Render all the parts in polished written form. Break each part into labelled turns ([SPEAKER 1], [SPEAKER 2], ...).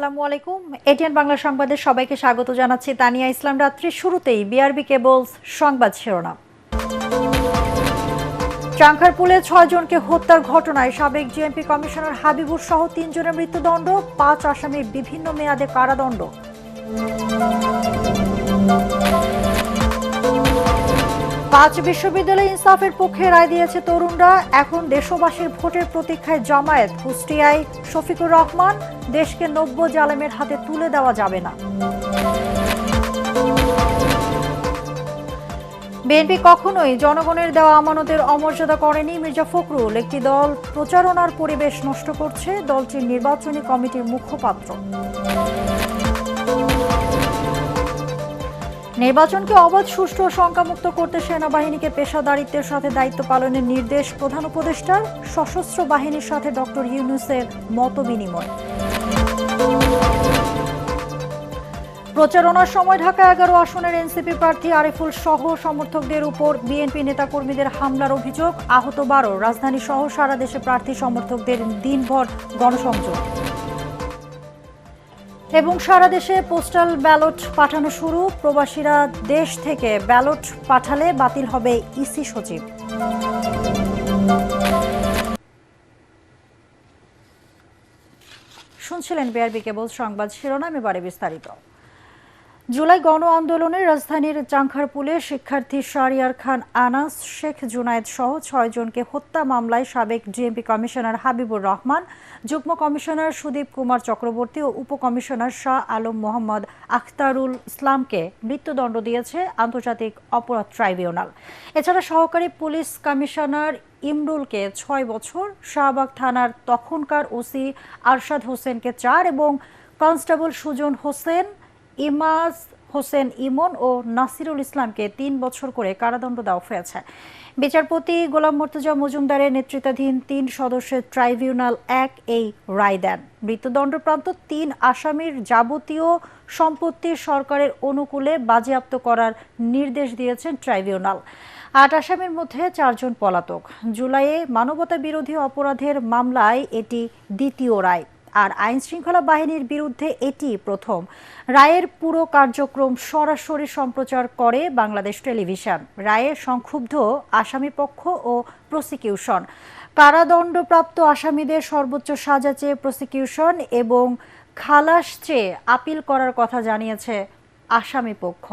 [SPEAKER 1] আসসালামু আলাইকুম। এটিএন বাংলা সংবাদে সবাইকে স্বাগত জানাচ্ছি। তানিয়া ইসলাম। রাত্রির শুরুতেই বিআরবি কেবলস সংবাদ শিরোনাম। চাংখারপুলে ৬ জনকে হত্যার ঘটনায় সাবেক জেএমপি কমিশনার হাবিবুর সহ ৩ জনের মৃত্যুদণ্ড, ৫ আসামির বিভিন্ন মেয়াদে কারাদণ্ড। পাঁচ বিশ্ববিদ্যালয়ে ইনসাফের পক্ষে রায় দিয়েছে তরুণরা। এখন দেশবাসীর ভোটের প্রতীক্ষায় জামায়াত। কুষ্টিয়ায় শফিকুর রহমান, দেশকে নব্য জালেমের হাতে তুলে দেওয়া যাবে না। বিএনপি কখনোই জনগণের দেওয়া আমানতের অমর্যাদা করেনি। মির্জা ফখরুল, একটি দল প্রচারণার পরিবেশ নষ্ট করছে, দলটির নির্বাচনী কমিটির মুখপাত্র। নির্বাচনকে অবাধ, সুষ্ঠু ও শঙ্কামুক্ত করতে সেনাবাহিনীকে পেশাদারিত্বের সাথে দায়িত্ব পালনের নির্দেশ প্রধান উপদেষ্টার। সশস্ত্র বাহিনীর সাথে ডক্টর ইউনূসের মতবিনিময়। প্রচারণার সময় ঢাকা ১১ আসনের এনসিপি প্রার্থী আরিফুল সহ সমর্থকদের উপর বিএনপি নেতাকর্মীদের হামলার অভিযোগ। আহত ১২। রাজধানী সহ সারা দেশে প্রার্থী সমর্থকদের দিনভর গণসংযোগ। এবং সারা দেশে পোস্টাল ব্যালট পাঠানো শুরু। প্রবাসীরা দেশ থেকে ব্যালট পাঠালে বাতিল হবে ইসি সচিব। শুনছিলেন বিআরবি কেবল সংবাদ শিরোনাম, এবারে বিস্তারিত। জুলাই গণ আন্দোলনে রাজধানীর চাংখারপুলে শিক্ষার্থী শাহরিয়ার খান আনাস, শেখ জুনায়েদ সহ ৬ জনকে হত্যা মামলায় সাবেক জেএমপি কমিশনার হাবিবুর রহমান, যুগ্ম কমিশনার সুদীপ কুমার চক্রবর্তী ও উপকমিশনার শাহ আলম মোহাম্মদ আখতারুল ইসলামকে মৃত্যুদণ্ড দিয়েছে আন্তর্জাতিক অপরাধ ট্রাইব্যুনাল। এছাড়া সহকারী পুলিশ কমিশনার ইমরুলকে ৬ বছর, শাহবাগ থানার তখনকার ওসি আরশাদ হোসেনকে ৪ এবং কনস্টেবল সুজন হোসেন, ইমাজ হোসেন ইমন ও নাসিরুল ইসলামকে ৩ বছর করে কারাদণ্ড দেওয়া হয়েছে। বিচারপতি গোলাম মর্তুজা মজুমদারের নেতৃত্বাধীন ৩ সদস্যের ট্রাইব্যুনাল ১ এই রায় দেন। মৃত্যুদণ্ডপ্রাপ্ত ৩ আসামির যাবতীয় সম্পত্তি সরকারের অনুকূলে বাজেয়াপ্ত করার নির্দেশ দিয়েছেন ট্রাইব্যুনাল। ৮ আসামির মধ্যে ৪ জন পলাতক। জুলাইয়ে মানবতা বিরোধী অপরাধের মামলায় এটি দ্বিতীয় রায়, আর আইন শৃঙ্খলা বাহিনীর বিরুদ্ধে এটি প্রথম। রায়ের পুরো কার্যক্রম সরাসরি সম্প্রচার করে বাংলাদেশ টেলিভিশন। রায়ে সংক্ষুব্ধ আসামিপক্ষ ও প্রসিকিউশন। কারাদণ্ডপ্রাপ্ত আসামিদের সর্বোচ্চ সাজা চেয়ে প্রসিকিউশন এবং খালাস চেয়ে আপিল করার কথা জানিয়েছে আসামিপক্ষ।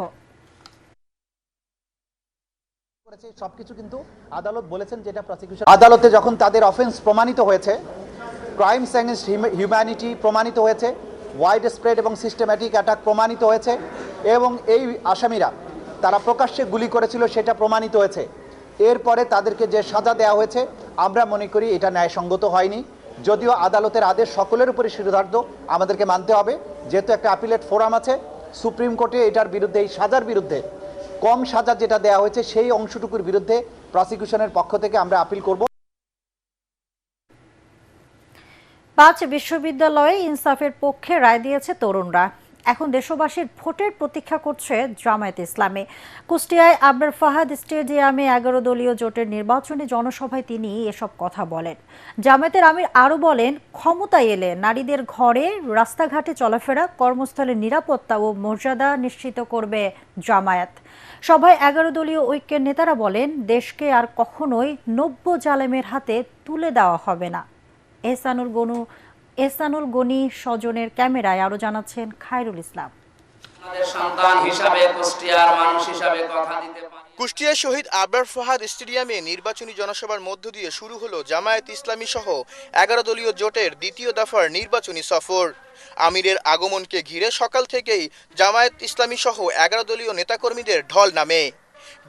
[SPEAKER 2] সবকিছু কিন্তু আদালত বলেছেন, যেটা প্রসিকিউশন আদালতে যখন তাদের অফেন্স প্রমাণিত হয়েছে, ক্রাইমস এগেনস্ট হিউম্যানিটি প্রমাণিত হয়েছে, ওয়াইড স্প্রেড এবং সিস্টেম্যাটিক অ্যাটাক প্রমাণিত হয়েছে, এবং এই আসামিরা তারা প্রকাশ্যে গুলি করেছিল সেটা প্রমাণিত হয়েছে। এরপরে তাদেরকে যে সাজা দেওয়া হয়েছে আমরা মনে করি এটা ন্যায়সঙ্গত হয়নি। যদিও আদালতের আদেশ সকলের উপরে শিরোধার্য, আমাদেরকে মানতে হবে, যেহেতু একটা অ্যাপিলেট ফোরাম আছে সুপ্রিম কোর্টে, এটার বিরুদ্ধে, এই সাজার বিরুদ্ধে, কম সাজা যেটা দেওয়া হয়েছে সেই অংশটুকুর বিরুদ্ধে প্রসিকিউশনের পক্ষ থেকে আমরা আপিল করব।
[SPEAKER 1] ৫ বিশ্ববিদ্যালয়ে ইনসাফের পক্ষে রায় দিয়েছে তরুণরা। এখন দেশবাসীর ভোটের প্রতীক্ষা করছে জামায়াত ইসলামী। কুষ্টিয়ায় আবরার ফাহাদ স্টেডিয়ামে ১১ দলীয় জোটের নির্বাচনী জনসভায় তিনি এসব কথা বলেন। জামায়াতের আমির আরও বলেন, ক্ষমতায় এলে নারীদের ঘরে, রাস্তাঘাটে চলাফেরা, কর্মস্থলে নিরাপত্তা ও মর্যাদা নিশ্চিত করবে জামায়াত। সভায় ১১ দলীয় ঐক্যের নেতারা বলেন, দেশকে আর কখনোই নব্য জালেমের হাতে তুলে দেওয়া হবে না। এহসানুল গনি স্বজনের ক্যামেরায় আরো জানাচ্ছেন খায়রুল ইসলাম।
[SPEAKER 3] কুষ্টিয়া শহীদ আবরার ফাহাদ স্টেডিয়ামে নির্বাচনী জনসভার মধ্য দিয়ে শুরু হলো জামায়াত ইসলামী সহ ১১ দলীয় জোটের দ্বিতীয় দফার নির্বাচনী সফর। আমিরের আগমনকে ঘিরে সকাল থেকেই জামায়াত ইসলামী সহ ১১ দলীয় নেতাকর্মীদের ঢল নামে।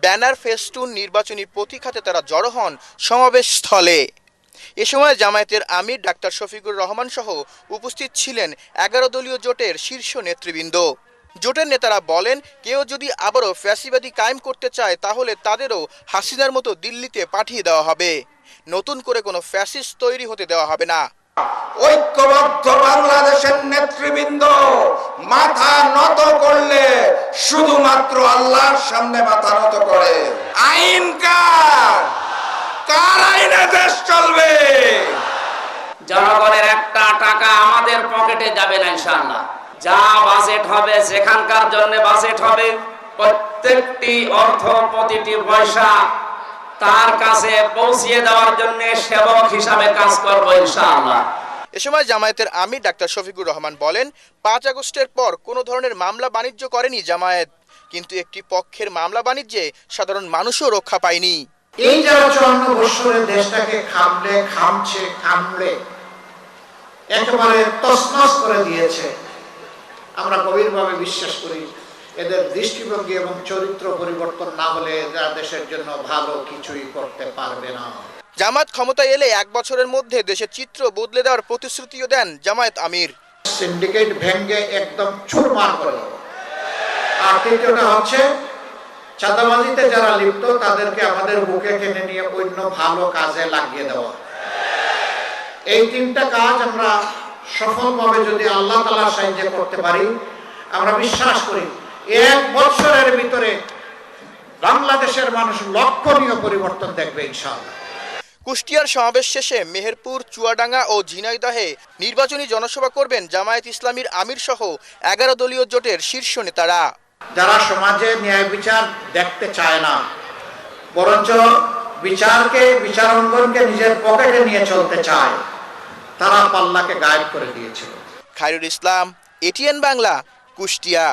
[SPEAKER 3] ব্যানার, ফেস্টুন, নির্বাচনী প্রতীক হাতে তারা জড়ো হন সমাবেশ স্থলে। এ সময় জামায়াতের আমির ডাক্তার শফিকুর রহমান সহ উপস্থিত ছিলেন ১১ দলীয় জোটের শীর্ষ নেতৃবৃন্দ। জোটের নেতারা বলেন, কেউ যদি আবারও ফ্যাসিবাদী কায়েম করতে চায় তাহলে তাদেরও হাসিনার মতো দিল্লিতে পাঠিয়ে দেওয়া হবে। নতুন করে কোনো ফ্যাসিস্ট তৈরি হতে দেওয়া হবে না।
[SPEAKER 4] ঐক্যবদ্ধ বাংলাদেশের নেতৃবৃন্দ মাথা নত করলে শুধুমাত্র আল্লাহর সামনে মাথা নত করে। আইন কার আইনে দেশ চলবে।
[SPEAKER 5] জনগণের একটা টাকা আমাদের পকেটে যাবে না ইনশাআল্লাহ। যা বাজেট হবে, যেখানকার জন্য বাজেট হবে, প্রত্যেকটি অর্থ, প্রতিটি পয়সা তার কাছে পৌঁছিয়ে দেওয়ার জন্য সেবক হিসাবে কাজ করব ইনশাআল্লাহ।
[SPEAKER 3] এ সময় জামায়াতের আমির ডাক্তার শফিকুর রহমান বলেন, ৫ আগস্টের পর কোনো ধরনের মামলা বাণিজ্য করেনি জামায়াত, কিন্তু একটি পক্ষের মামলা বাণিজ্যে সাধারণ মানুষও রক্ষা পায়নি।
[SPEAKER 6] এই যারা ৫৪ বছরের দেশটাকে খামড়ে একেবারে তছনছ করে দিয়েছে, আমরা গভীরভাবে বিশ্বাস করি এদের দৃষ্টিভঙ্গি এবং চরিত্র পরিবর্তন না হলে এরা দেশের জন্য ভালো কিছুই করতে পারবে না।
[SPEAKER 3] জামায়াত ক্ষমতায় এলে ১ বছরের মধ্যে দেশের চিত্র বদলে দেওয়ার প্রতিশ্রুতিও দেন জামায়াত আমির।
[SPEAKER 6] সিন্ডিকেট ভেঙে একদম চুরমার করে। আর তৃতীয়টা হচ্ছে চাঁদাবাজিতে যারা লিপ্ত তাদেরকে আমাদের বুকে টেনে নিয়ে অন্য ভালো কাজে লাগিয়ে দেওয়া। এই ৩টা কাজ আমরা সফলভাবে যদি আল্লাহ তাআলার সাহায্যে করতে পারি, আমরা বিশ্বাস করি ১ বছরের ভিতরে বাংলাদেশের মানুষ লক্ষণীয় পরিবর্তন দেখবে ইনশাআল্লাহ।
[SPEAKER 3] কুষ্টিয়ার সমাবেশ শেষে মেহেরপুর, চুয়াডাঙ্গা ও ঝিনাইদহে নির্বাচনী জনসভা করবেন জামায়াত ইসলামীর আমির সহ ১১ দলীয় জোটের শীর্ষ নেতারা।
[SPEAKER 6] যারা সমাজে ন্যায় বিচার দেখতে চায় না, বরঞ্চ বিচার অঙ্গনকে নিজের পকেটে নিয়ে চলতে চায়, তারা পাল্লাকে গায়েব করে দিয়েছিল।
[SPEAKER 3] খায়রুল ইসলাম, এটিএন বাংলা, কুষ্টিয়া।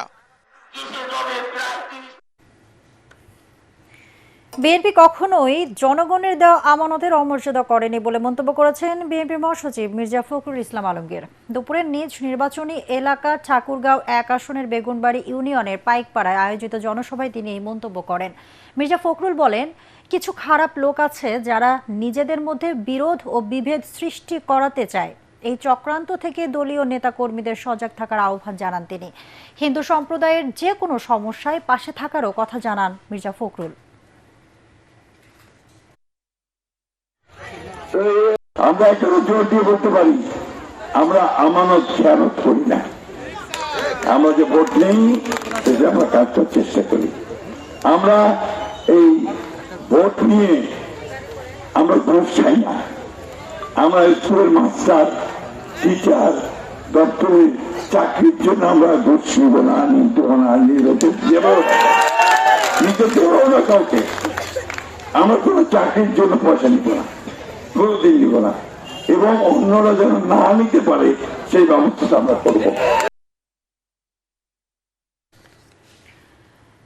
[SPEAKER 1] বিএনপি কখনোই জনগণের দেওয়া আমানতের অমর্যাদা করেনি বলে মন্তব্য করেছেন বিএনপি মহাসচিব মির্জা ফখরুল ইসলাম আলমগীর। দুপুরে নিজ নির্বাচনী এলাকা ঠাকুরগাঁও ১ আসনের বেগুনবাড়ি ইউনিয়নের পাইকপাড়ায় আয়োজিত জনসভায় তিনি এই মন্তব্য করেন। মির্জা ফখরুল বলেন, কিছু খারাপ লোক আছে যারা নিজেদের মধ্যে বিরোধ ও বিভেদ সৃষ্টি করাতে চায়। এই চক্রান্ত থেকে দলীয় নেতাকর্মীদের সজাগ থাকার আহ্বান জানান তিনি। হিন্দু সম্প্রদায়ের যে কোনো সমস্যায় পাশে থাকারও কথা জানান মির্জা ফখরুল।
[SPEAKER 7] আমরা একটা জোর দিয়ে বলতে পারি, আমরা আমানত খেয়ানত করি না। আমরা যে ভোট নেই আমরা কাজ করার চেষ্টা করি। আমরা এই ভোট নিয়ে আমরা ঘুষ চাই না। আমরা স্কুলের মাস্টার, টিচার, দপ্তরের চাকরির জন্য আমরা ঘুষ নিব না, নিতে না, নিজেকে দেবো না কাউকে। আমরা কোনো চাকরির জন্য পয়সা নিব না, কোনোদিন নিব না, এবং অন্যরা যেন না নিতে পারে সেই ব্যবস্থা আমরা করব।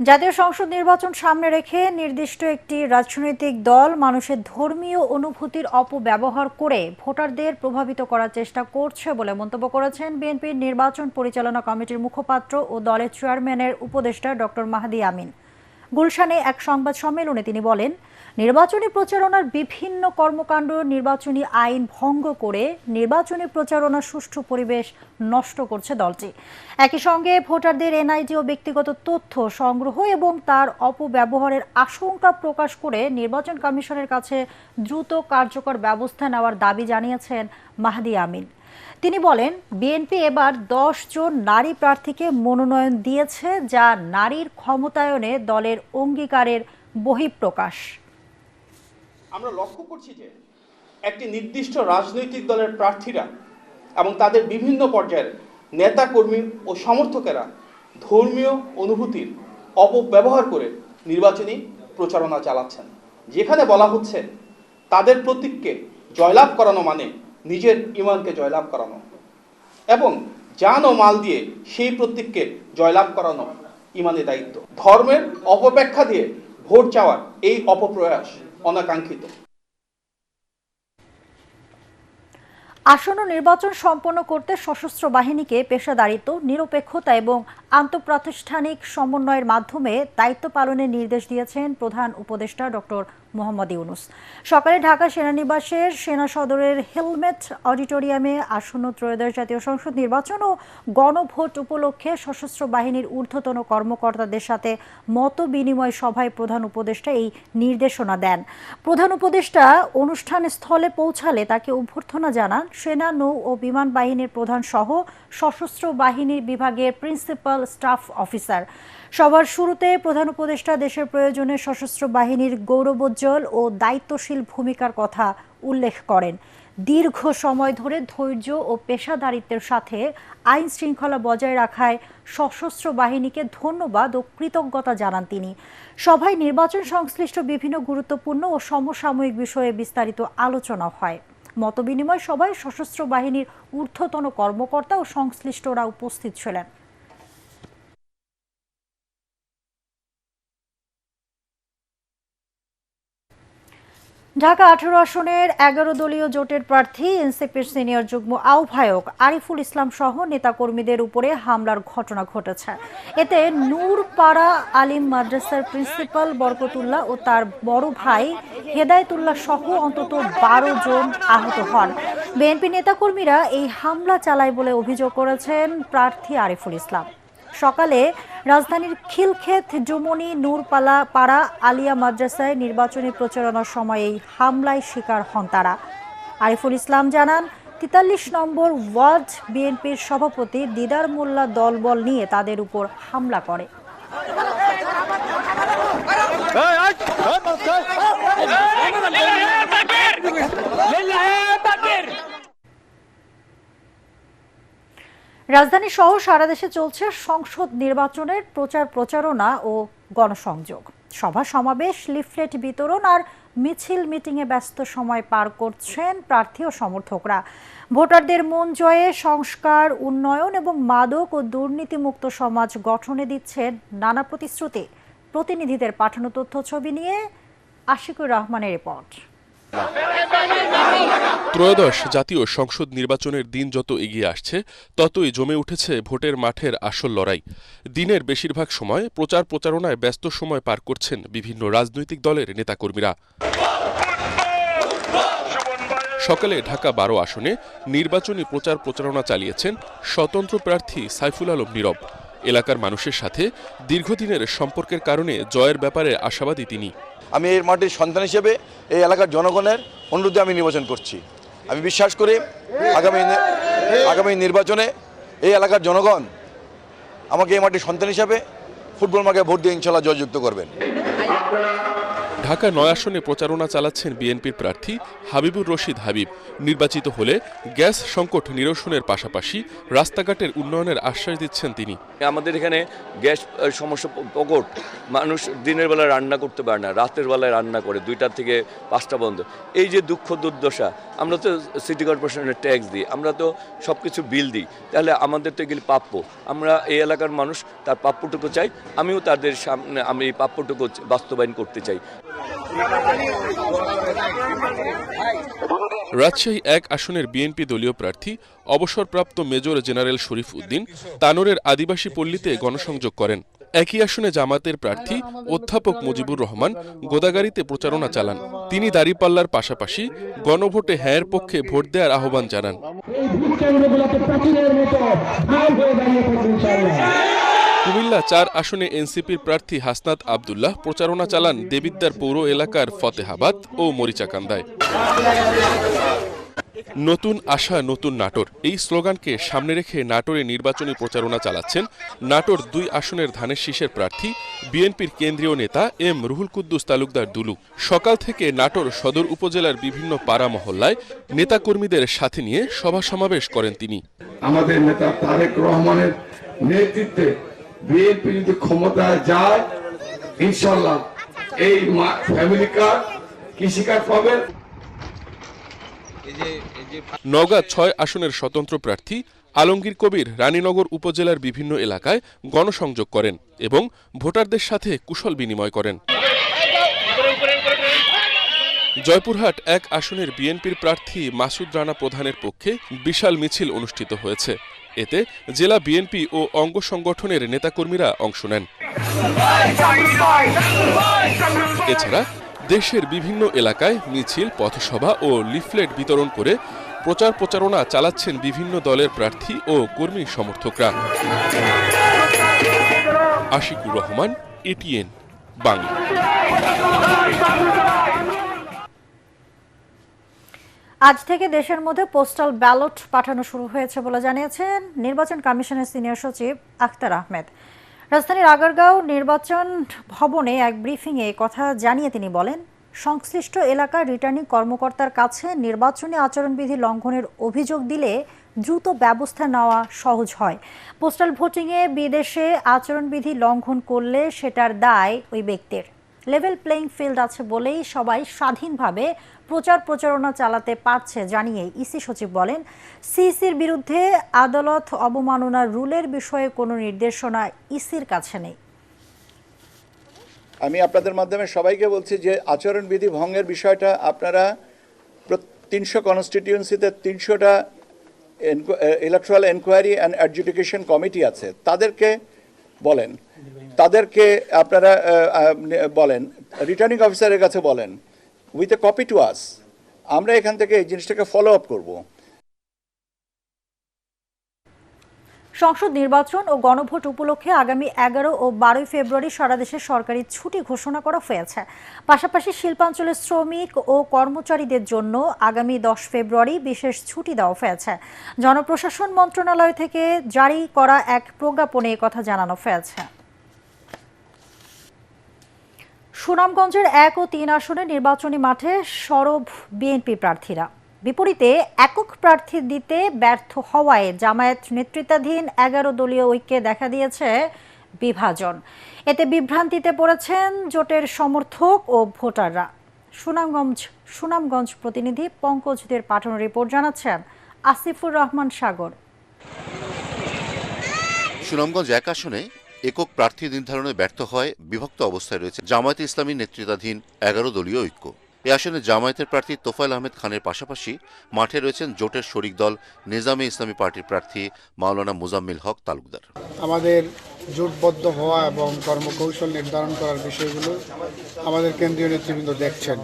[SPEAKER 1] জাতীয় সংসদ নির্বাচন সামনে রেখে নির্দিষ্ট একটি রাজনৈতিক দল মানুষের ধর্মীয় অনুভূতির অপব্যবহার করে ভোটারদের প্রভাবিত করার চেষ্টা করছে বলে মন্তব্য করেছেন বিএনপির নির্বাচন পরিচালনা কমিটির মুখপাত্র ও দলের চেয়ারম্যানের উপদেষ্টা ডক্টর মাহদি আমিন। গুলশানে এক সংবাদ সম্মেলনে তিনি বলেন, নির্বাচনী প্রচারণার বিভিন্ন কর্মকাণ্ড নির্বাচনী আইন ভঙ্গ করে নির্বাচনী প্রচারণার সুষ্ঠু পরিবেশ নষ্ট করছে দলটি। একই সঙ্গে ভোটারদের এনআইডি ও ব্যক্তিগত তথ্য সংগ্রহ এবং তার অপব্যবহারের আশঙ্কা প্রকাশ করে নির্বাচন কমিশনের কাছে দ্রুত কার্যকর ব্যবস্থা নেওয়ার দাবি জানিয়েছেন মাহদি আমিন। তিনি বলেন, বিএনপি এবার ১০ জন নারী প্রার্থীকে মনোনয়ন দিয়েছে, যা নারীর ক্ষমতায়নে দলের অঙ্গীকারের বহিঃপ্রকাশ।
[SPEAKER 8] আমরা লক্ষ্য করছি যে একটি নির্দিষ্ট রাজনৈতিক দলের প্রার্থীরা এবং তাদের বিভিন্ন পর্যায়ের নেতা কর্মী ও সমর্থকেরা ধর্মীয় অনুভূতির অপব্যবহার করে নির্বাচনী প্রচারণা চালাচ্ছেন, যেখানে বলা হচ্ছে তাদের প্রতীককে জয়লাভ করানো মানে নিজের ঈমানকে জয়লাভ করানো, এবং জান ও মাল দিয়ে সেই প্রতীককে জয়লাভ করানো ঈমানের দায়িত্ব। ধর্মের অপব্যাখ্যা দিয়ে ভোট চাওয়ার এই অপপ্রয়াস অনাকাঙ্ক্ষিত।
[SPEAKER 1] আসন্ন নির্বাচন সম্পন্ন করতে সশস্ত্র বাহিনীকে পেশাদারিত্ব, নিরপেক্ষতা এবং আন্তঃপ্রাতিষ্ঠানিক সমন্বয়ের মাধ্যমে দায়িত্ব পালনের নির্দেশ দিয়েছেন প্রধান উপদেষ্টা ডক্টর মোহাম্মদ ইউনূস। সকালে ঢাকা সেনানিবাসের সেনা সদরের হেলমেট অডিটোরিয়ামে আসন্ন ত্রয়োদশ জাতীয় সংসদ নির্বাচন ও গণভোট উপলক্ষে সশস্ত্র বাহিনীর ঊর্ধ্বতন কর্মকর্তাদের সাথে মত বিনিময় সভায় প্রধান উপদেষ্টা এই নির্দেশনা দেন। প্রধান উপদেষ্টা অনুষ্ঠান স্থলে পৌঁছালে তাকে অভ্যর্থনা জানান সেনা, নৌ ও বিমান বাহিনীর প্রধান সহ সশস্ত্র বাহিনীর বিভাগের প্রিন্সিপাল স্টাফ অফিসার। সবার শুরুতে প্রধান উপদেষ্টা দেশের প্রয়োজনে সশস্ত্র বাহিনীর গৌরবোজ্জ্বল ও দায়িত্বশীল ভূমিকার কথা উল্লেখ করেন। দীর্ঘ সময় ধরে ধৈর্য ও পেশাদারিত্বের সাথে আইন শৃঙ্খলা বজায় রাখায় সশস্ত্র বাহিনীকে ধন্যবাদ ও কৃতজ্ঞতা জানান তিনি। সভায় নির্বাচন সংশ্লিষ্ট বিভিন্ন গুরুত্বপূর্ণ ও সমসাময়িক বিষয়ে বিস্তারিত আলোচনা হয়। মতবিনিময় সভায় সশস্ত্র বাহিনীর ঊর্ধ্বতন কর্মকর্তা ও সংশ্লিষ্টরা উপস্থিত ছিলেন। ঢাকা 18 আসনের 11 দলীয় জোটের প্রার্থী এনসিপির সিনিয়র যুগ্ম আহ্বায়ক আরিফুল ইসলাম সহ নেতাকর্মীদের উপরে হামলার ঘটনা ঘটেছে। এতে নূরপাড়া আলিম মাদ্রাসার প্রিন্সিপাল বরকতুল্লাহ ও তার বড় ভাই হেদায়েতুল্লাহ সহ অন্তত 12 জন আহত হন। বিএনপি নেতাকর্মীরা এই হামলা চালায় বলে অভিযোগ করেছেন প্রার্থী আরিফুল ইসলাম। সকালে রাজধানীর খিলক্ষেত জুমনি নূরপাড়া আলিয়া মাদ্রাসায় নির্বাচনী প্রচারণার সময় এই হামলায় শিকার হন তারা। আরিফুল ইসলাম জানান, 43 নম্বর ওয়ার্ড বিএনপির সভাপতি দিদার মোল্লা দলবল নিয়ে তাদের উপর হামলা করে। রাজধানী সহ সারা দেশে চলছে সংসদ নির্বাচনের প্রচারণা ও গণসংযোগ। সভা সমাবেশ, লিফলেট বিতরণ আর মিছিল মিটিংয়ে ব্যস্ত সময় পার করছেন প্রার্থী ও সমর্থকরা। ভোটারদের মন জয়ে সংস্কার, উন্নয়ন এবং মাদক ও দুর্নীতিমুক্ত সমাজ গঠনে দিচ্ছেন নানা প্রতিশ্রুতি। প্রতিনিধিদের পাঠানো তথ্য ছবি নিয়ে আশিকুর রহমানের রিপোর্ট।
[SPEAKER 9] ত্রয়োদশ জাতীয় সংসদ নির্বাচনের দিন যত এগিয়ে আসছে ততই জমে উঠেছে ভোটের মাঠের আসল লড়াই। দিনের বেশিরভাগ সময় প্রচারণায় ব্যস্ত সময় পার করছেন বিভিন্ন রাজনৈতিক দলের নেতাকর্মীরা। সকালে ঢাকা 12 আসনে নির্বাচনী প্রচারণা চালিয়েছেন স্বতন্ত্র প্রার্থী সাইফুল আলম নীরব। এলাকার মানুষের সাথে দীর্ঘদিনের সম্পর্কের কারণে জয়ের ব্যাপারে আশাবাদী তিনি।
[SPEAKER 10] আমি এই মাটির সন্তান হিসেবে এই এলাকার জনগণের অনুরোধে আমি নির্বাচন করছি। আমি বিশ্বাস করি আগামী নির্বাচনে এই এলাকার জনগণ আমাকে এই মাটির সন্তান হিসেবে ফুটবল মাঠে ভোট দিয়ে ইনশাল্লাহ জয়যুক্ত করবেন।
[SPEAKER 9] ঢাকা 9 আসনে প্রচারণা চালাচ্ছেন বিএনপির প্রার্থী হাবিবুর রশিদ হাবিব। নির্বাচিত হলে গ্যাস সংকট নিরসনের পাশাপাশি রাস্তাঘাটের উন্নয়নের আশ্বাস দিচ্ছেন তিনি।
[SPEAKER 11] আমাদের এখানে গ্যাস সমস্যা প্রকট, মানুষ দিনের বেলায় রান্না করতে পারে না, রাতের বেলায় রান্না করে 2টা থেকে 5টা বন্ধ। এই যে দুঃখ দুর্দশা, আমরা তো সিটি কর্পোরেশনের ট্যাক্স দিই, আমরা তো সব কিছু বিল দিই, তাহলে আমাদের তো এগুলি প্রাপ্য। আমরা এই এলাকার মানুষ তার প্রাপ্যটুকু চাই, আমিও তাদের সামনে আমি এই প্রাপ্যটুকু বাস্তবায়ন করতে চাই।
[SPEAKER 9] রাজশাহী 1 আসনের বিএনপি দলীয় প্রার্থী অবসরপ্রাপ্ত মেজর জেনারেল শরীফ উদ্দিন তানোরের আদিবাসী পল্লীতে গণসংযোগ করেন। একই আসনে জামাতের প্রার্থী অধ্যাপক মুজিবুর রহমান গোদাগাড়িতে প্রচারণা চালান। তিনি দাঁড়িপাল্লার পাশাপাশি গণভোটে হ্যাঁর পক্ষে ভোট দেওয়ার আহ্বান জানান। কুমিল্লা 4 আসনে এনসিপির প্রার্থী হাসনাত আবদুল্লাহ প্রচারণা চালান দেবিদ্বার পৌর এলাকার ফতেহাবাদ ও মরিচাকান্দায়। নতুন আশা নতুন নাটোর, এই স্লোগানকে সামনে রেখে নাটোরে নির্বাচনী প্রচারণা চালাচ্ছেন নাটোর 2 আসনের ধানের শীষের প্রার্থী বিএনপির কেন্দ্রীয় নেতা এম রুহুল কুদ্দুস তালুকদার দুলু। সকাল থেকে নাটোর সদর উপজেলার বিভিন্ন পাড়া মহল্লায় নেতাকর্মীদের সাথে নিয়ে সভা সমাবেশ করেন তিনি।
[SPEAKER 7] আমাদের নেতা তারেক রহমানের নেতৃত্বে বিএনপি যদি ক্ষমতায় যায়, ইনশাল্লাহ এই ফ্যামিলি কার্ড, কৃষিকার্ড পাবেন।
[SPEAKER 9] নওগাঁ 6 আসনের স্বতন্ত্র প্রার্থী আলমগীর কবির রানীনগর উপজেলার বিভিন্ন এলাকায় গণসংযোগ করেন এবং ভোটারদের সাথে কুশল বিনিময় করেন। জয়পুরহাট 1 আসনের বিএনপির প্রার্থী মাসুদ রানা প্রধানের পক্ষে বিশাল মিছিল অনুষ্ঠিত হয়েছে। এতে জেলা বিএনপি ও অঙ্গ সংগঠনের নেতাকর্মীরা অংশ নেন। এছাড়া দেশের বিভিন্ন এলাকায় মিছিল, পথসভা ও লিফলেট বিতরণ করে প্রচারণা চালাচ্ছেন বিভিন্ন দলের প্রার্থী ও কর্মী সমর্থকরা। আশিকুর রহমান, এটিএন বাংলা।
[SPEAKER 1] আজ থেকে দেশের মধ্যে পোস্টাল ব্যালট পাঠানো শুরু হয়েছে বলে জানিয়েছেন নির্বাচন কমিশনের সিনিয়র সচিব আখতার আহমেদ। রাজধানীর আগারগাঁও নির্বাচন ভবনে এক ব্রিফিংয়ে কথা জানিয়ে তিনি বলেন, সংশ্লিষ্ট এলাকার রিটার্নিং কর্মকর্তার কাছে নির্বাচনী আচরণবিধি লঙ্ঘনের অভিযোগ দিলে দ্রুত ব্যবস্থা নেওয়া সহজ হয়। পোস্টাল ভোটিংয়ে বিদেশে আচরণবিধি লঙ্ঘন করলে সেটার দায় ওই ব্যক্তির। লেভেল প্লেইং ফিল্ড আছে বলেই সবাই স্বাধীনভাবে প্রচারণা চালাতে পারছে জানিয়ে ইসি সচিব বলেন, সিইসির বিরুদ্ধে আদালত অবমাননার রুলের বিষয়ে কোনো নির্দেশনা ইসির কাছে নেই।
[SPEAKER 6] আমি আপনাদের মাধ্যমে সবাইকে বলছি যে আচরণবিধি ভঙ্গের বিষয়টা আপনারা 300 কনস্টিটিউয়েন্সিতে 300টা electoral enquiry and adjudication committee আছে, তাদেরকে বলেন, তাদেরকে আপনারা বলেন, রিটার্নিং অফিসারের কাছে বলেন, with a copy to us, আমরা এখান থেকে এই জিনিসটাকে ফলো আপ করবো।
[SPEAKER 1] সংসদ নির্বাচন ও গণভোট উপলক্ষে আগামী 11 ও 12 ফেব্রুয়ারি সারা দেশে সরকারি ছুটি ঘোষণা করা হয়েছে। পাশাপাশি শিল্পাঞ্চলের শ্রমিক ও কর্মচারীদের জন্য আগামী 10 ফেব্রুয়ারি বিশেষ ছুটি দেওয়া হয়েছে। জনপ্রশাসন মন্ত্রণালয় থেকে জারি করা এক প্রজ্ঞাপনে কথা জানানো হয়েছে। সুনামগঞ্জের 1 ও 3 আসনে নির্বাচনী মাঠে সরব বিএনপি প্রার্থীরা। বিপরীতে একক প্রার্থী দিতে ব্যর্থ হওয়ায় জামায়াত নেতৃত্বাধীন 11 দলীয় ঐক্যে দেখা দিয়েছে বিভাজন। এতে বিভ্রান্তিতে পড়েছেন জোটের সমর্থক ও ভোটাররা। সুনামগঞ্জ প্রতিনিধি পঙ্কজদের পাঠানো রিপোর্ট জানাচ্ছেন আসিফুর রহমান সাগর।
[SPEAKER 12] সুনামগঞ্জ 1 আসনে একক প্রার্থী নির্ধারণে ব্যর্থ হয় বিভক্ত অবস্থায় রয়েছে জামায়াতে ইসলামী নেতৃত্বাধীন 11 দলীয় ঐক্য। এ আসনে জামায়াতের প্রার্থী তোফায়েল আহমেদ খানের পাশাপাশি মাঠে রয়েছেন জোটের শরিক দল নিজামে ইসলামী পার্টির প্রার্থী মাওলানা মুজাম্মিল হক তালুকদার।
[SPEAKER 13] আমাদের জোটবদ্ধ হওয়া এবং কর্মকৌশল নির্ধারণ করার বিষয়গুলো আমাদের কেন্দ্রীয় নেতৃবৃন্দ দেখছেন।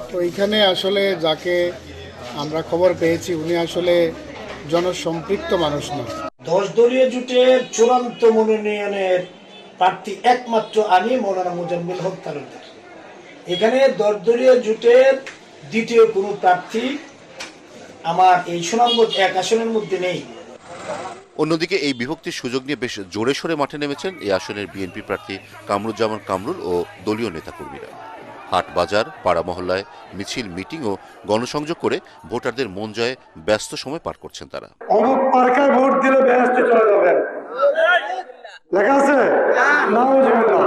[SPEAKER 13] তো এইখানে আসলে যাকে আমরা খবর পেয়েছি উনি আসলে জনসম্পৃক্ত মানুষ না।
[SPEAKER 14] 10 দলীয় জোটের চূড়ান্ত মনোনয়নের প্রার্থী একমাত্র আমি মাওলানা মুজাম্মিল হক তালুকদার। এখানে 10 দলীয় জোটের দ্বিতীয় কোনো প্রার্থী আমার এই সুনামগঞ্জ 1 আসনের মধ্যে নেই।
[SPEAKER 12] অন্যদিকে এই বিভক্তির সুযোগ নিয়ে বেশ জোরে সোরে মাঠে নেমেছেন এই আসনের বিএনপি প্রার্থী কামরুজ্জামান কামরুল ও দলীয় নেতাকর্মীরা। হাট বাজার পাড়া মহল্লায় মিছিল মিটিং ও গণসংযোগ করে ভোটারদের মন জয়ে ব্যস্ত সময় পার করছেন তারা।
[SPEAKER 15] অমুক পার্কায় ভোট দিলে ব্যস্ত চলে যাবেন লেখা আছে, নাউজুবিল্লাহ।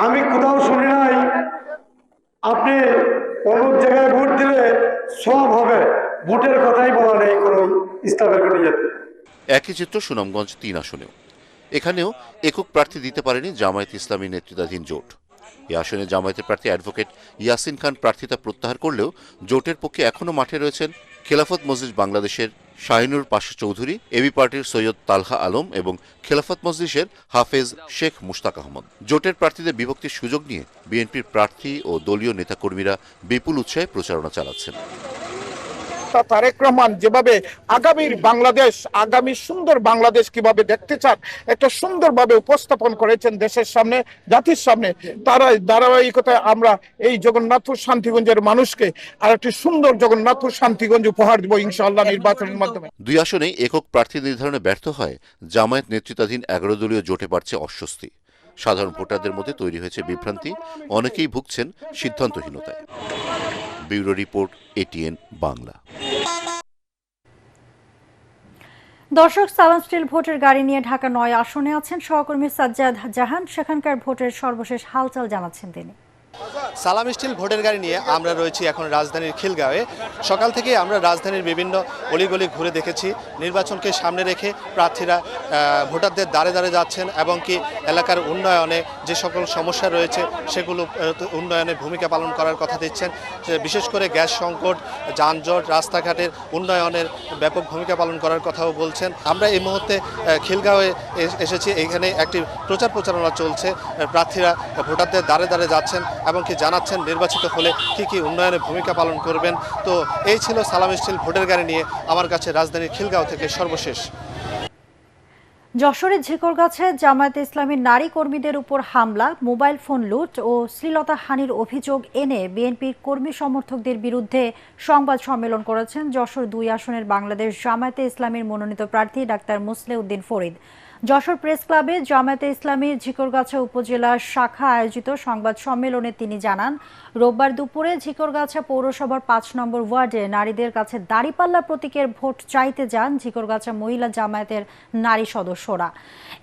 [SPEAKER 15] আমি কোথাও শুনি নাই আপনি অমুক জায়গায় ভোট দিলে সব হবে, ভোটের কথাই বলা নেই কোনো ইসলামের কোনো ইয়েতে।
[SPEAKER 12] একই চিত্র সুনামগঞ্জ 3 আসনেও। এখানেও একক প্রার্থী দিতে পারেনি জামায়াত ইসলামী নেতৃত্বাধীন জোট। এই আসনে জামায়াতের প্রার্থী অ্যাডভোকেট ইয়াসিন খান প্রার্থিতা প্রত্যাহার করলেও জোটের পক্ষে এখনও মাঠে রয়েছেন খেলাফত মজলিস বাংলাদেশের শাহিনুর পাশা চৌধুরী, এবি পার্টির সৈয়দ তালহা আলম এবং খেলাফত মজলিসের হাফেজ শেখ মুশতাক আহমদ। জোটের প্রার্থীদের বিভক্তির সুযোগ নিয়ে বিএনপির প্রার্থী ও দলীয় নেতাকর্মীরা বিপুল উৎসাহে প্রচারণা চালাচ্ছেন।
[SPEAKER 16] তারেক রহমান যেভাবে আগামীর বাংলাদেশ, আগামী সুন্দর বাংলাদেশ কিভাবে দেখতে চান একটা সুন্দরভাবে উপস্থাপন করেছেন দেশের সামনে, জাতির সামনে, তারা ধারাবাহিকতায় আমরা এই জগন্নাথপুর শান্তিগঞ্জের মানুষকে আর একটি সুন্দর জগন্নাথপুর শান্তিগঞ্জ উপহার দেব ইনশাআল্লাহ নির্বাচনের মাধ্যমে।
[SPEAKER 12] 2 আসনেই একক প্রার্থী নির্ধারণে ব্যর্থ হয় জামায়াত নেতৃত্বাধীন 11 দলীয় জোটে বাড়ছে অস্বস্তি। সাধারণ ভোটারদের মধ্যে তৈরি হয়েছে বিভ্রান্তি, অনেকেই ভুগছেন সিদ্ধান্তহীনতায়। Bureau report, ATN Bangla.
[SPEAKER 1] দর্শক, সালাম স্টিল ভোটের গাড়ি নিয়ে ঢাকা 9 আসনে আছেন সহকর্মী সাজ্জাদ জাহান। সেখানকার ভোটের সর্বশেষ হালচাল জানাচ্ছেন তিনি।
[SPEAKER 17] সালাম স্টিল ভোটের গাড়ি নিয়ে আমরা রয়েছি এখন রাজধানীর খিলগাঁওয়ে। সকাল থেকে আমরা রাজধানীর বিভিন্ন অলিগলি ঘুরে দেখেছি। নির্বাচনকে সামনে রেখে প্রার্থীরা ভোটারদের দ্বারে দ্বারে যাচ্ছেন এবং কি এলাকার উন্নয়নে যে সকল সমস্যা রয়েছে সেগুলো উন্নয়নে ভূমিকা পালন করার কথা দিচ্ছেন। বিশেষ করে গ্যাস সংকট, যানজট, রাস্তাঘাটের উন্নয়নের ব্যাপক ভূমিকা পালন করার কথাও বলছেন। আমরা এই মুহূর্তে খিলগাঁওয়ে এসেছি। এখানে একটি প্রচারণা চলছে। প্রার্থীরা ভোটারদের দ্বারে দ্বারে যাচ্ছেন এবং কি জানাচ্ছেন নির্বাচিত হলে কি কি উন্নয়নে ভূমিকা পালন করবেন। তো এই ছিল সালাম স্টিল ভোটের গাড়ি নিয়ে আমার কাছে রাজধানীর খিলগাঁও থেকে সর্বশেষ।
[SPEAKER 1] যশোরের ঝিকরগাছে জামায়াতে ইসলামী নারী কর্মীদের উপর হামলা, মোবাইল ফোন লুট ও শ্লীলতাহানির অভিযোগ এনে বিএনপির কর্মী সমর্থকদের বিরুদ্ধে সংবাদ সম্মেলন করেছেন যশোর 2 আসনের বাংলাদেশ জামায়াতে ইসলামীর মনোনীত প্রার্থী ডাক্তার মুসলেউদ্দিন ফরিদ। যশোর প্রেস ক্লাবে জামায়াতে ইসলামী ঝিকরগাছা উপজেলা শাখা আয়োজিত সংবাদ সম্মেলনে তিনি জানান, রোববার দুপুরে ঝিকরগাছা পৌরসভার ৫ নম্বর ওয়ার্ডে নারীদের কাছে দাঁড়িপাল্লা প্রতীকের ভোট চাইতে যান ঝিকরগাছা মহিলা জামায়াতের নারী সদস্যরা।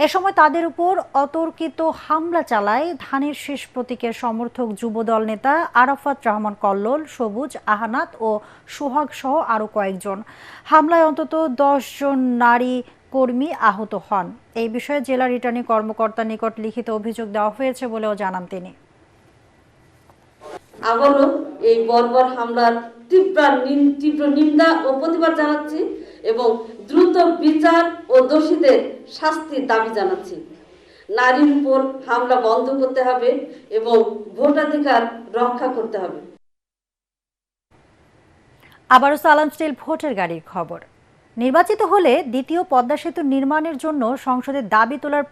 [SPEAKER 1] এ সময় তাদের উপর অতর্কিত হামলা চালায় ধানের শীষ প্রতীকের সমর্থক যুবদল নেতা আরাফাত রহমান কল্লোল, সবুজ, আহানাত ও সোহাগ সহ আরও কয়েকজন। হামলায় অন্তত ১০ জন নারী কর্মী আহত হন। এই বিষয়ে জেলা রিটার্নিং কর্মকর্তার নিকট লিখিত অভিযোগ দেওয়া হয়েছে বলেও জানান তিনি।
[SPEAKER 18] আবারও এই বর্বর হামলার তীব্র নিন্দা ও প্রতিবাদ জানাচ্ছি এবং দ্রুত বিচার ও দোষীদের শাস্তির দাবি জানাচ্ছি। নারীর উপর হামলা বন্ধ করতে হবে এবং ভোটাধিকার রক্ষা করতে হবে।
[SPEAKER 1] আবারও সালাম স্টিল ভোটের গাড়ির খবর। নির্বাচিত হলে দ্বিতীয় পদ্মা সেতু নির্মাণের জন্য সংসদে দাবি তোলার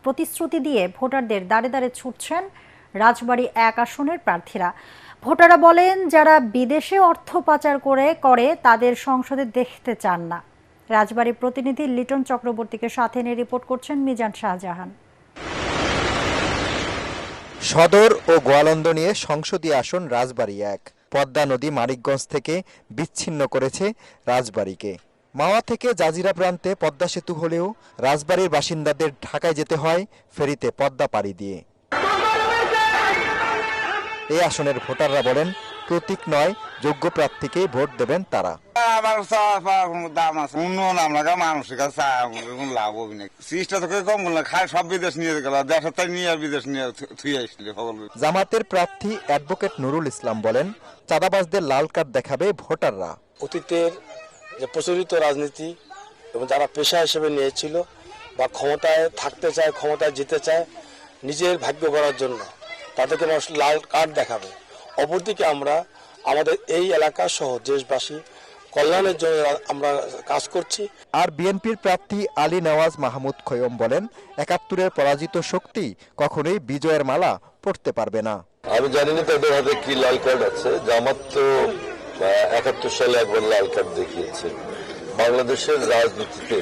[SPEAKER 1] প্রতিশ্রুতি দিয়ে ভোটারদের দাঁড়ে দাঁড়ে ছুটছেন রাজবাড়ী ১ আসনের প্রার্থীরা। ভোটাররা বলেন, যারা বিদেশে অর্থ পাচার করে তাদের সংসদে দেখতে চান না। রাজবাড়ী প্রতিনিধি লিটন চক্রবর্তীকে সাথে নিয়ে রিপোর্ট করছেন মিজান শাহজাহান।
[SPEAKER 19] সদর ও গোয়ালন্দ নিয়ে সংসদীয় আসন রাজবাড়ী ১। পদ্মা নদী মানিকগঞ্জ থেকে বিচ্ছিন্ন করেছে রাজবাড়ীকে। মাওয়া থেকে জাজিরা প্রান্তে পদ্মা সেতু হলেও রাজবাড়ীর বাসিন্দাদের ঢাকায় যেতে হয় ফেরিতে পদ্মা পাড়ি দিয়ে। এই আসনের ভোটাররা বলেন, প্রতীক নয় যোগ্য প্রার্থীকেই ভোট দেবেন তারা। জামাতের প্রার্থী অ্যাডভোকেট নুরুল ইসলাম বলেন, চাঁদাবাজদের লাল কার্ড দেখাবে ভোটাররা।
[SPEAKER 20] অতীতের যে প্রচলিত রাজনীতি এবং যারা পেশা হিসেবে নিয়েছিল বা ক্ষমতায় থাকতে চায়, ক্ষমতায় যেতে চায় নিজের ভাগ্য করার জন্য, তাদেরকে মানুষ লাল কার্ড দেখাবে। অপরদিকে আমরা আমাদের এই এলাকা সহ দেশবাসী কল্যাণের জন্য আমরা কাজ করছি।
[SPEAKER 19] আর বিএনপির প্রার্থী আলী নওয়াজ মাহমুদ খৈয়ম বলেন, ৭১-এর পরাজিত শক্তি কখনোই বিজয়ের মালা পড়তে পারবে না।
[SPEAKER 11] আমি জানি না তাদের হাতে কি লাল কার্ড আছে। জামাত তো ৭১ সালে একবার লাল কার্ড দেখিয়েছে। বাংলাদেশের রাজনীতিতে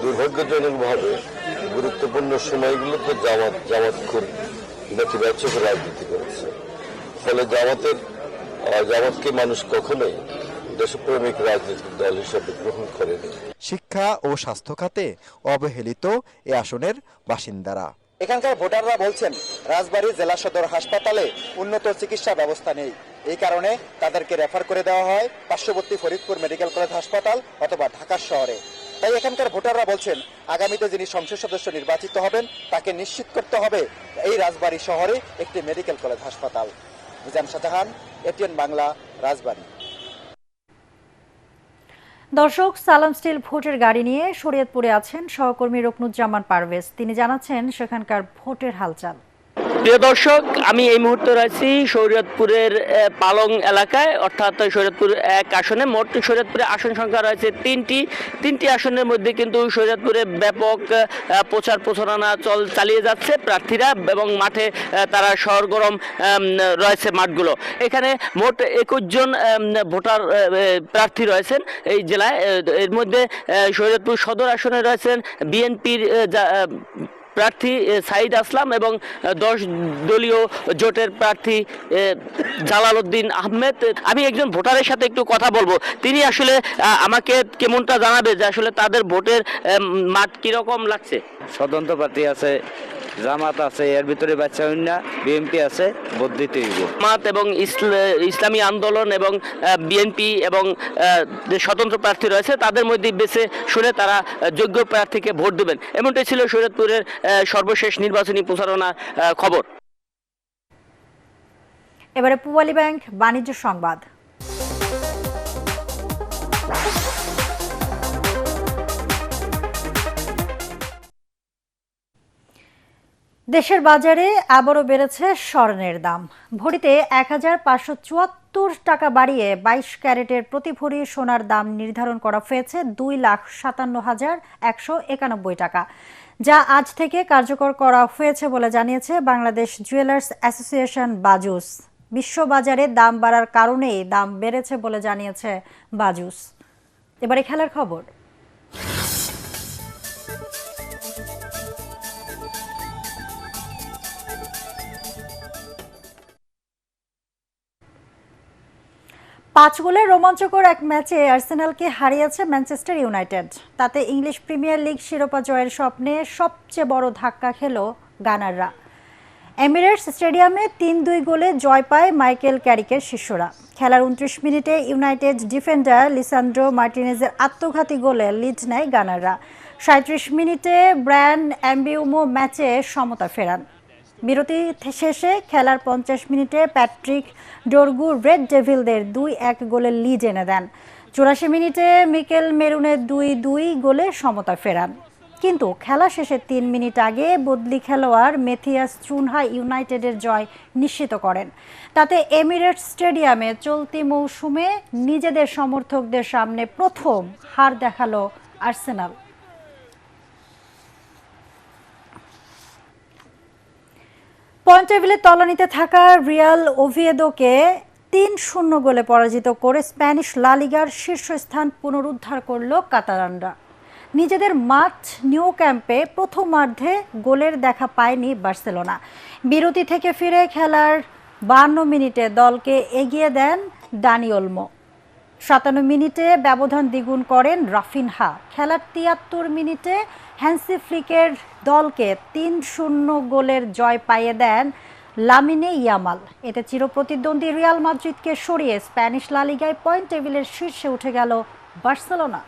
[SPEAKER 11] দুর্ভাগ্যজনকভাবে গুরুত্বপূর্ণ সময়গুলো তো জামাত খুব নেতিবাচক রাজনীতি করেছে। ফলে জামাতকে মানুষ কখনোই দেশপ্রেমিক রাজনৈতিক দল হিসেবে গ্রহণ করেনি।
[SPEAKER 19] শিক্ষা ও স্বাস্থ্য খাতে অবহেলিত এ আসনের বাসিন্দারা।
[SPEAKER 21] এখানকার ভোটাররা বলছেন, রাজবাড়ী জেলা সদর হাসপাতালে উন্নত চিকিৎসা ব্যবস্থা নেই। এই কারণে তাদেরকে রেফার করে দেওয়া হয় পার্শ্ববর্তী ফরিদপুর মেডিকেল কলেজ হাসপাতাল অথবা ঢাকা শহরে। তাই এখানকার ভোটাররা বলছেন, আগামীতে যিনি সংসদ সদস্য নির্বাচিত হবেন তাকে নিশ্চিত করতে হবে এই রাজবাড়ী শহরে একটি মেডিকেল কলেজ হাসপাতাল। মিজান শাহজাহান, এটিএন বাংলা, রাজবাড়ী।
[SPEAKER 1] দর্শক, সালাম স্টিল ভোটের গাড়ি নিয়ে শরীয়তপুরে আছেন সহকর্মী রুকনুজ্জামান পারভেজ। তিনি জানাচ্ছেন সেখানকার ভোটের হালচাল।
[SPEAKER 22] প্রিয় দর্শক, আমি এই মুহূর্তে রয়েছি শরীয়তপুরের পালং এলাকায়, অর্থাৎ শরীয়তপুর ১ আসনে। মোট শরীয়তপুরে আসন সংখ্যা রয়েছে তিনটি আসনের মধ্যে কিন্তু শরীয়তপুরে ব্যাপক প্রচার প্রচারণা চালিয়ে যাচ্ছে প্রার্থীরা এবং মাঠে তারা সরগরম রয়েছে মাঠগুলো। এখানে মোট ২১ জন ভোটার প্রার্থী রয়েছেন এই জেলায়। এর মধ্যে শরীয়তপুর সদর আসনে রয়েছেন বিএনপির প্রার্থী সাইদ আসলাম এবং 10 দলীয় জোটের প্রার্থী জালাল উদ্দিন আহমেদ। আমি একজন ভোটারের সাথে একটু কথা বলবো, তিনি আসলে আমাকে কেমনটা জানাবে যে আসলে তাদের ভোটের মাঠ কিরকম লাগছে।
[SPEAKER 23] স্বতন্ত্র প্রার্থী আছে, জামাত আছে, এর ভিতরে বাচ্চা বিএনপি আছে, বর্ধিত
[SPEAKER 22] জামাত এবং ইসলামী আন্দোলন এবং বিএনপি এবং যে স্বতন্ত্র প্রার্থী রয়েছে তাদের মধ্যে বেছে শুনে তারা যোগ্য প্রার্থীকে ভোট দেবেন। এমনটাই ছিল শরীয়তপুরের সর্বশেষ নির্বাচনী প্রচারণা খবর।
[SPEAKER 1] এবারে পূবালী ব্যাংক বাণিজ্য সংবাদ। দেশের বাজারে আবারও বেড়েছে স্বর্ণের দাম। ভরিতে ১,৫৭৪ টাকা বাড়িয়ে ২২ ক্যারেটের প্রতি ভরি সোনার দাম নির্ধারণ করা হয়েছে ২,৫৭,১৯১ টাকা, যা আজ থেকে কার্যকর করা হয়েছে বলে জানিয়েছে বাংলাদেশ জুয়েলার্স অ্যাসোসিয়েশন বাজুস। বিশ্ববাজারে দাম বাড়ার কারণেই দাম বেড়েছে বলে জানিয়েছে বাজুস। এবারে খেলার খবর। 5 গোলের রোমাঞ্চকর এক ম্যাচে আর্সেনালকে হারিয়েছে ম্যানচেস্টার ইউনাইটেড। তাতে ইংলিশ প্রিমিয়ার লিগ শিরোপা জয়ের স্বপ্নে সবচেয়ে বড় ধাক্কা খেল গানাররা। এমিরেটস স্টেডিয়ামে ৩-২ গোলে জয় পায় মাইকেল ক্যারিকের শিষ্যরা। খেলার ২৯ মিনিটে ইউনাইটেড ডিফেন্ডার লিসান্ড্রো মার্টিনেজের আত্মঘাতী গোলে লিড নেয় গানাররা। ৩৭ মিনিটে ব্রায়ান এমবিউমো ম্যাচে সমতা ফেরান। বিরতি শেষে খেলার ৫০ মিনিটে প্যাট্রিক ডোরগু রেড ডেভিলদের ২-১ গোলের লিড এনে দেন। ৮৪ মিনিটে মিকেল মেরুনের ২-২ গোলে সমতা ফেরান। কিন্তু খেলা শেষে ৩ মিনিট আগে বদলি খেলোয়াড় মেথিয়াস চুনহা ইউনাইটেডের জয় নিশ্চিত করেন। তাতে এমিরেটস স্টেডিয়ামে চলতি মৌসুমে নিজেদের সমর্থকদের সামনে প্রথম হার দেখালো আর্সেনাল। পয়েন্ট টেবিলে তলানিতে থাকা রিয়াল ওভিয়েদোকে ৩-০ গোলে পরাজিত করে স্প্যানিশ লা লিগার শীর্ষস্থান পুনরুদ্ধার করল কাতালানরা। নিজেদের মাঠ নিউ ক্যাম্পে প্রথমার্ধে গোলের দেখা পায়নি বার্সেলোনা। বিরতি থেকে ফিরে খেলার ৫২ মিনিটে দলকে এগিয়ে দেন দানি ওলমো। ৫৭ মিনিটে ব্যবধান দ্বিগুণ করেন রাফিনহা। খেলার ৭৩ মিনিটে হ্যান্সি ফ্লিকের দলকে ৩-০ গোলের জয় পাইয়ে দেন লামিনে ইয়ামাল। এতে চিরপ্রতিদ্বন্দ্বী রিয়াল মাদ্রিদকে সরিয়ে স্প্যানিশ লা লিগায় পয়েন্ট টেবিলের শীর্ষে উঠে গেল বার্সেলোনা।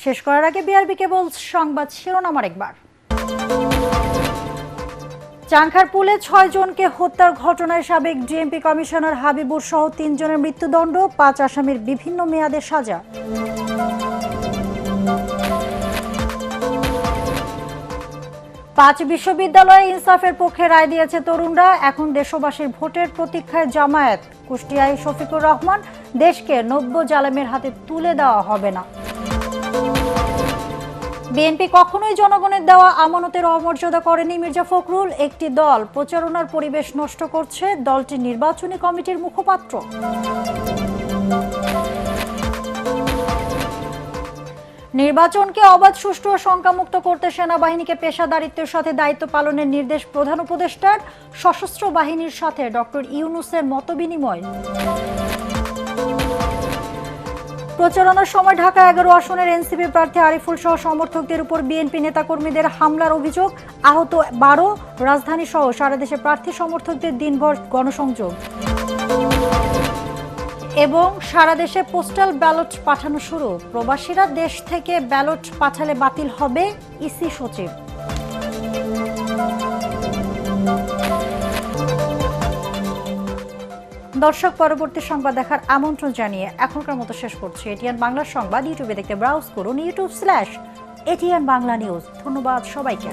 [SPEAKER 1] শেষ করার আগে বিআরবি কেবল সংবাদ শিরোনাম আরেকবার। চাংখারপুলে ৬ জনকে হত্যার ঘটনায় সাবেক ডিএমপি কমিশনার হাবিবুর সহ ৩ জনের মৃত্যুদণ্ড, ৫ আসামির বিভিন্ন মেয়াদে সাজা। পাঁচ বিশ্ববিদ্যালয়ে ইনসাফের পক্ষে রায় দিয়েছে তরুণরা। এখন দেশবাসীর ভোটের প্রতীক্ষায় জামায়াত। কুষ্টিয়ায় শফিকুর রহমান, দেশকে নব্য জালেমের হাতে তুলে দেওয়া হবে না। বিএনপি কখনোই জনগণের দেওয়া আমানতের অমর্যাদা করেনি মির্জা ফখরুল। একটি দল প্রচারণার পরিবেশ নষ্ট করছে, দলটির নির্বাচনী কমিটির মুখপাত্র। নির্বাচনকে অবাধ, সুষ্ঠু ও শঙ্কামুক্ত করতে সেনাবাহিনীকে পেশাদারিত্বের সাথে দায়িত্ব পালনের নির্দেশ প্রধান উপদেষ্টার। সশস্ত্র বাহিনীর সাথে ডক্টর ইউনূসের মতবিনিময়। প্রচারণার সময় ঢাকা ১১ আসনের এনসিপি প্রার্থী আরিফুল সহ সমর্থকদের উপর বিএনপি নেতাকর্মীদের হামলার অভিযোগ। আহত ১২। রাজধানী সহ সারা দেশে প্রার্থী সমর্থকদের দিনভর গণসংযোগ। এবং সারা দেশে পোস্টাল ব্যালট পাঠানো শুরু। প্রবাসীরা দেশ থেকে ব্যালট পাঠালে বাতিল হবে, ইসি সচিব। দর্শক, পরবর্তী সংবাদ দেখার আমন্ত্রণ জানিয়ে এখনকার মতো শেষ করছি। এটিএন বাংলা সংবাদ ইউটিউবে দেখতে ব্রাউজ করুন youtube/ATN বাংলা নিউজ। ধন্যবাদ সবাইকে।